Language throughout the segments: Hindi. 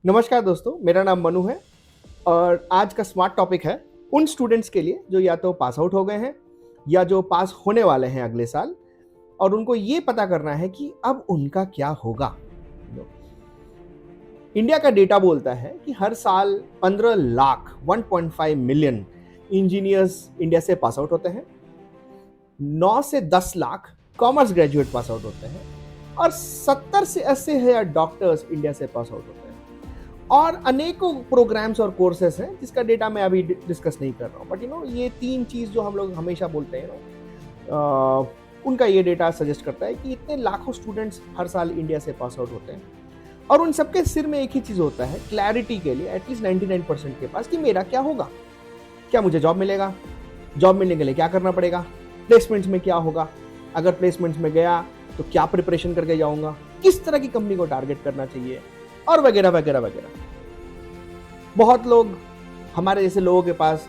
नमस्कार दोस्तों, मेरा नाम मनु है और आज का स्मार्ट टॉपिक है उन स्टूडेंट्स के लिए जो या तो पास आउट हो गए हैं या जो पास होने वाले हैं अगले साल और उनको ये पता करना है कि अब उनका क्या होगा। इंडिया का डेटा बोलता है कि हर साल 15 लाख 1.5 मिलियन इंजीनियर्स इंडिया से पास आउट होते हैं। 9 से 10 lakh commerce graduate pass out होते हैं और 70 से 80 हजार डॉक्टर्स इंडिया से पास आउट होते हैं। और अनेकों प्रोग्राम्स और कोर्सेस हैं जिसका डेटा मैं अभी डिस्कस नहीं कर रहा हूँ, बट ये तीन चीज़ जो हम लोग हमेशा बोलते हैं उनका ये डेटा सजेस्ट करता है कि इतने लाखों स्टूडेंट्स हर साल इंडिया से पास आउट होते हैं और उन सबके सिर में एक ही चीज़ होता है क्लैरिटी के लिए, एटलीस्ट 99% के पास, कि मेरा क्या होगा, क्या मुझे जॉब मिलेगा, जॉब मिलने के लिए क्या करना पड़ेगा, प्लेसमेंट्स में क्या होगा, अगर प्लेसमेंट्स में गया तो क्या प्रिपरेशन करके जाऊँगा, किस तरह की कंपनी को टारगेट करना चाहिए और वगैरह वगैरह वगैरह। बहुत लोग हमारे जैसे लोगों के पास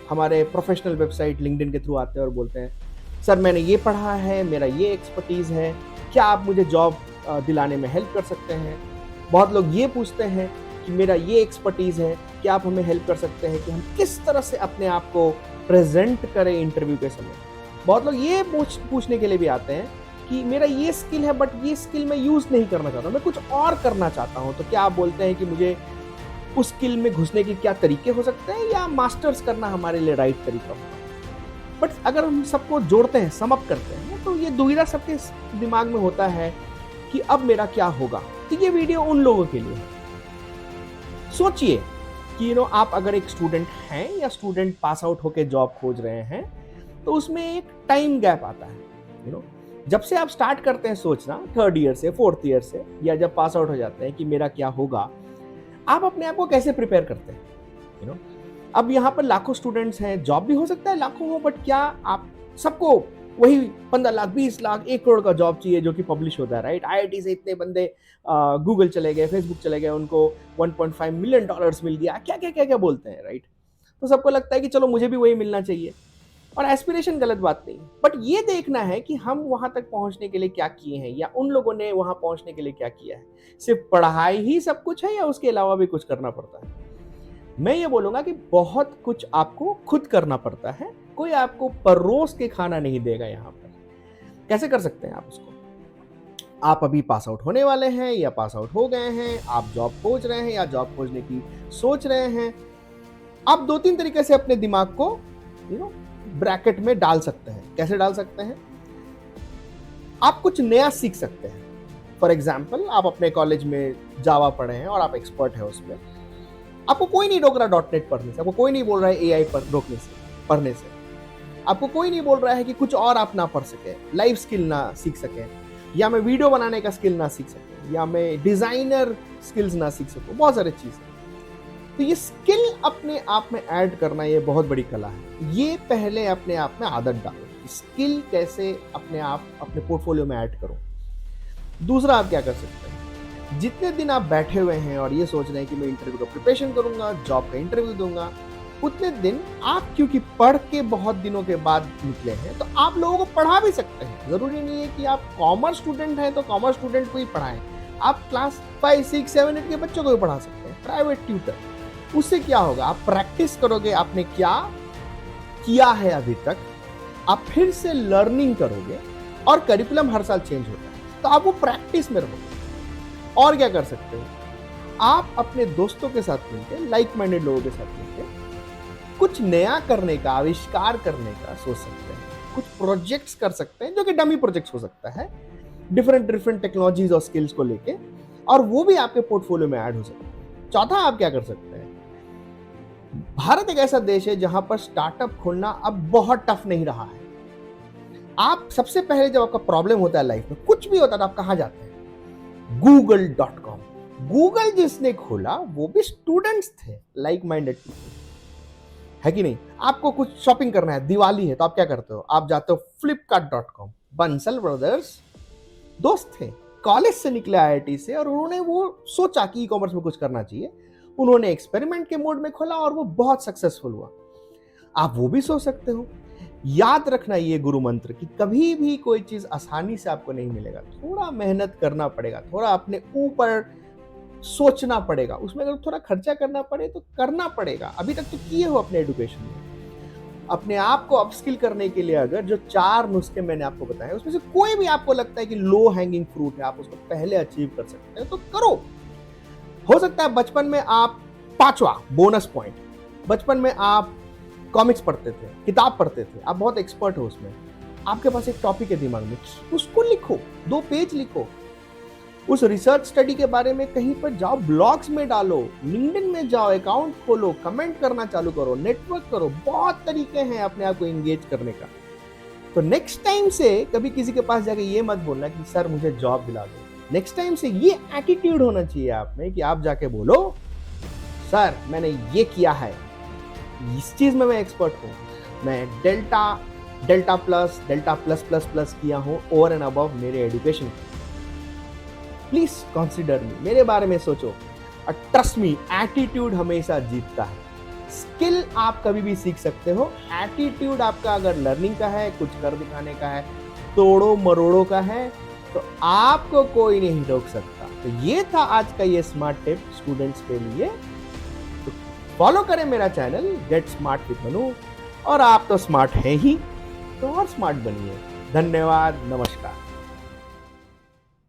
हमारे प्रोफेशनल वेबसाइट लिंक्डइन के थ्रू आते हैं और बोलते हैं सर मैंने ये पढ़ा है, मेरा ये एक्सपर्टीज़ है, क्या आप मुझे जॉब दिलाने में हेल्प कर सकते हैं। बहुत लोग ये पूछते हैं कि मेरा ये एक्सपर्टीज़ है, क्या आप हमें हेल्प कर सकते हैं कि हम किस तरह से अपने आप को प्रेजेंट करें इंटरव्यू के समय। बहुत लोग ये पूछने के लिए भी आते हैं कि मेरा ये स्किल है बट ये स्किल मैं यूज़ नहीं करना चाहता, मैं कुछ और करना चाहता हूँ, तो क्या आप बोलते हैं कि मुझे उस स्किल में घुसने के क्या तरीके हो सकते हैं या मास्टर्स करना हमारे लिए राइट तरीका होगा। बट अगर हम सबको जोड़ते हैं, सम अप करते हैं, तो ये दुविधा सबके दिमाग में होता है कि अब मेरा क्या होगा। तो ये वीडियो उन लोगों के लिए है। सोचिए कि आप अगर एक स्टूडेंट हैं या स्टूडेंट पास आउट होकर जॉब खोज रहे हैं तो उसमें एक टाइम गैप आता है। जब से आप स्टार्ट करते हैं सोचना, 3rd ईयर से 4th ईयर से, या जब पास आउट हो जाते हैं कि मेरा क्या होगा, आप अपने आप को कैसे प्रिपेयर करते हैं। अब यहाँ पर लाखों स्टूडेंट्स हैं, जॉब भी हो सकता है लाखों हो, बट क्या आप सबको वही 15 लाख 20 लाख 1 करोड़ का जॉब चाहिए जो कि पब्लिश होता है, राइट। आईआईटी से इतने बंदे गूगल चले गए, फेसबुक चले गए, उनको 1.5 मिलियन डॉलर्स मिल गया, क्या क्या क्या क्या बोलते हैं, राइट। तो सबको लगता है कि चलो मुझे भी वही मिलना चाहिए, और एस्पिरेशन गलत बात नहीं, बट ये देखना है कि हम वहां तक पहुंचने के लिए क्या किए हैं या उन लोगों ने वहां पहुंचने के लिए क्या किया है। सिर्फ पढ़ाई ही सब कुछ है या उसके अलावा भी कुछ करना पड़ता है। मैं ये बोलूंगा कि बहुत कुछ आपको खुद करना पड़ता है, कोई आपको परोस के खाना नहीं देगा। यहाँ पर कैसे कर सकते हैं आप उसको? आप अभी पास आउट होने वाले हैं या पास आउट हो गए हैं, आप जॉब खोज रहे हैं या जॉब खोजने की सोच रहे हैं, आप 2-3 तरीके से अपने दिमाग को ब्रैकेट में डाल सकते हैं। कैसे डाल सकते हैं? आप कुछ नया सीख सकते हैं। फॉर एग्जाम्पल, आप अपने कॉलेज में जावा पढ़े हैं और आप एक्सपर्ट हैं उसमें, आपको कोई नहीं रोक रहा .NET पढ़ने से, आपको कोई नहीं बोल रहा है AI पर रोकने से, पढ़ने से, आपको कोई नहीं बोल रहा है कि कुछ और आप ना पढ़ सके, लाइफ स्किल ना सीख सके, या मैं वीडियो बनाने का स्किल ना सीख सकूं, या मैं डिजाइनर स्किल्स ना सीख सकूं। बहुत सारे चीजें। तो ये स्किल अपने आप में ऐड करना ये बहुत बड़ी कला है। ये पहले अपने आप में आदत डालो, स्किल कैसे अपने आप अपने पोर्टफोलियो में ऐड करो। दूसरा, आप क्या कर सकते हैं, जितने दिन आप बैठे हुए हैं और ये सोच रहे हैं कि मैं इंटरव्यू का प्रिपरेशन करूंगा, जॉब का इंटरव्यू दूंगा, उतने दिन आप क्योंकि पढ़ के बहुत दिनों के बाद निकले हैं तो आप लोगों को पढ़ा भी सकते हैं। जरूरी नहीं है कि आप कॉमर्स स्टूडेंट हैं तो कॉमर्स स्टूडेंट को ही पढ़ाएं, आप क्लास 5, 6, 7, 8 के बच्चों को भी पढ़ा सकते हैं, प्राइवेट ट्यूटर। उससे क्या होगा, आप प्रैक्टिस करोगे, आपने क्या किया है अभी तक, आप फिर से लर्निंग करोगे, और करिकुलम हर साल चेंज होता है तो आप वो प्रैक्टिस में रहोगे। और क्या कर सकते हो, आप अपने दोस्तों के साथ मिलकर, लाइक माइंडेड लोगों के साथ मिलकर कुछ नया करने का, आविष्कार करने का सोच सकते हैं। कुछ प्रोजेक्ट्स कर सकते हैं जो कि डमी प्रोजेक्ट्स हो सकता है, डिफरेंट टेक्नोलॉजीज और स्किल्स को लेके, और वो भी आपके पोर्टफोलियो में ऐड हो सकते हैं। चौथा, आप क्या कर सकते हैं, भारत एक ऐसा देश है जहां पर स्टार्टअप खोलना अब बहुत टफ नहीं रहा है। आप सबसे पहले जब आपका प्रॉब्लम होता है लाइफ में, कुछ भी होता है, तो आप कहां जाते हैं? google.com। गूगल जिसने खोला वो भी स्टूडेंट्स थे, लाइक माइंडेड पीपल, है कि नहीं। आपको कुछ शॉपिंग करना है, दिवाली है, तो आप क्या करते हो, आप जाते हो flipkart.com। बंसल ब्रदर्स दोस्त थे, कॉलेज से निकले IIT से, और उन्होंने वो सोचा कि ई-कॉमर्स में कुछ करना चाहिए, उन्होंने एक्सपेरिमेंट के मोड में खोला और वो बहुत सक्सेसफुल हुआ। आप वो भी सोच सकते हो। याद रखना ये गुरु मंत्र कि कभी भी कोई चीज आसानी से आपको नहीं मिलेगा, थोड़ा मेहनत करना पड़ेगा, थोड़ा अपने ऊपर सोचना पड़ेगा, उसमें अगर थोड़ा खर्चा करना पड़े तो करना पड़ेगा। अभी तक तो किए हो अपने एजुकेशन में। अपने आप को अपस्किल करने के लिए अगर जो 4 नुस्खे मैंने आपको बताए उसमें से कोई भी आपको लगता है कि लो हैंगिंग फ्रूट है, आप उसको पहले अचीव कर सकते हैं तो करो। हो सकता है बचपन में आप 5वां बोनस पॉइंट, बचपन में आप कॉमिक्स पढ़ते थे, किताब पढ़ते थे, आप बहुत एक्सपर्ट हो उसमें, आपके पास एक टॉपिक है दिमाग में, उसको लिखो, 2 पेज लिखो, उस रिसर्च स्टडी के बारे में कहीं पर जाओ, ब्लॉग्स में डालो, लिंक्डइन में जाओ, अकाउंट खोलो, कमेंट करना चालू करो, नेटवर्क करो। बहुत तरीके हैं अपने आप को एंगेज करने का। तो नेक्स्ट टाइम से कभी किसी के पास जाके ये मत बोलना कि सर मुझे जॉब दिला दो। नेक्स्ट टाइम से ये एटीट्यूड होना चाहिए आप में कि आप जाके बोलो सर मैंने ये किया है, इस चीज में मैं एक्सपर्ट हूं, मैं डेल्टा प्लस प्लस किया हूं ओवर एंड अबव मेरे एजुकेशन। प्लीज कंसिडर मी, मेरे बारे में सोचो। और ट्रस्ट मी, एटीट्यूड हमेशा जीतता है। स्किल आप कभी भी सीख सकते हो, एटीट्यूड आपका अगर लर्निंग का है, कुछ कर दिखाने का है, तोड़ो मरोड़ो का है, तो आपको कोई नहीं रोक सकता। तो ये था आज का ये स्मार्ट टिप स्टूडेंट्स के लिए। तो फॉलो करें मेरा channel gate smart with Manu, और आप तो स्मार्ट हैं ही, तो और स्मार्ट बनिए। धन्यवाद, नमस्कार।